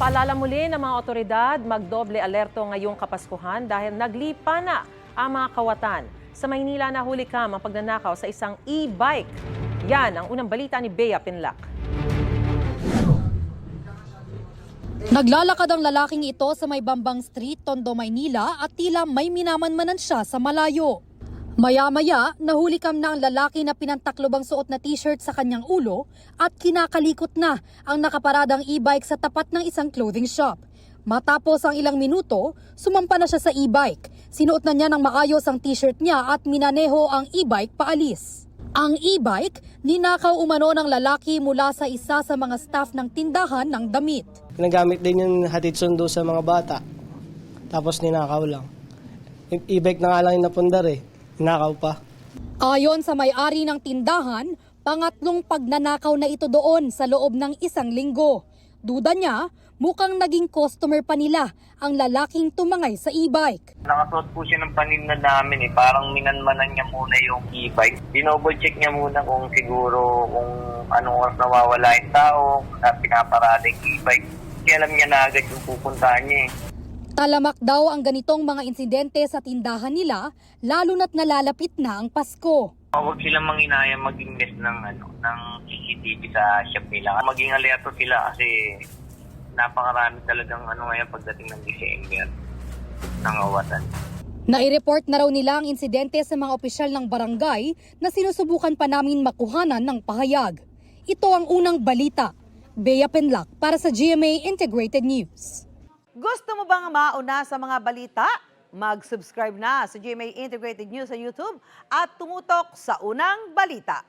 Paalala muli ng mga otoridad, magdoble alerto ngayong Kapaskuhan dahil naglipa na ang mga kawatan. Sa Maynila nahuli kam ang pagnanakaw sa isang e-bike. Yan ang unang balita ni Bea Pinlac. Naglalakad ang lalaking ito sa may Bambang Street, Tondo, Maynila at tila may minamanmanan siya sa malayo. Maya-maya, nahuli kam na ang lalaki na pinantaklobang suot na t-shirt sa kanyang ulo at kinakalikot na ang nakaparadang e-bike sa tapat ng isang clothing shop. Matapos ang ilang minuto, sumampa na siya sa e-bike. Sinuot na niya ng maayos ang t-shirt niya at minaneho ang e-bike paalis. Ang e-bike, ninakaw umano ng lalaki mula sa isa sa mga staff ng tindahan ng damit. Ginagamit din yung hatid sundo sa mga bata. Tapos ninakaw lang. E-bike na nga lang yung napundar eh. Ninakaw pa. Ayon sa may-ari ng tindahan, pangatlong pagnanakaw na ito doon sa loob ng isang linggo. Duda niya, mukhang naging customer pa nila ang lalaking tumangay sa e-bike. Nakasuot po siya ng paninda namin eh. Parang minanmanan niya muna yung e-bike. Dinoble-check niya muna kung siguro kung anong oras nawawala yung tao na pinaparada yung e-bike. Kaya alam niya na agad yung pupuntahan niya eh. Talamak daw ang ganitong mga insidente sa tindahan nila, lalo na't nalalapit na ang Pasko. Huwag silang manginayang mag-invest ng CCTV sa shop nila. Maging alerto sila kasi napakarami talagang ngayon pagdating ng December ng awatan. Nai-report na raw nila ang insidente sa mga opisyal ng barangay na sinusubukan pa namin makuhanan ng pahayag. Ito ang unang balita. Bea Pinlac para sa GMA Integrated News. Gusto mo bang mauna sa mga balita? Mag-subscribe na sa GMA Integrated News sa YouTube at tumutok sa unang balita.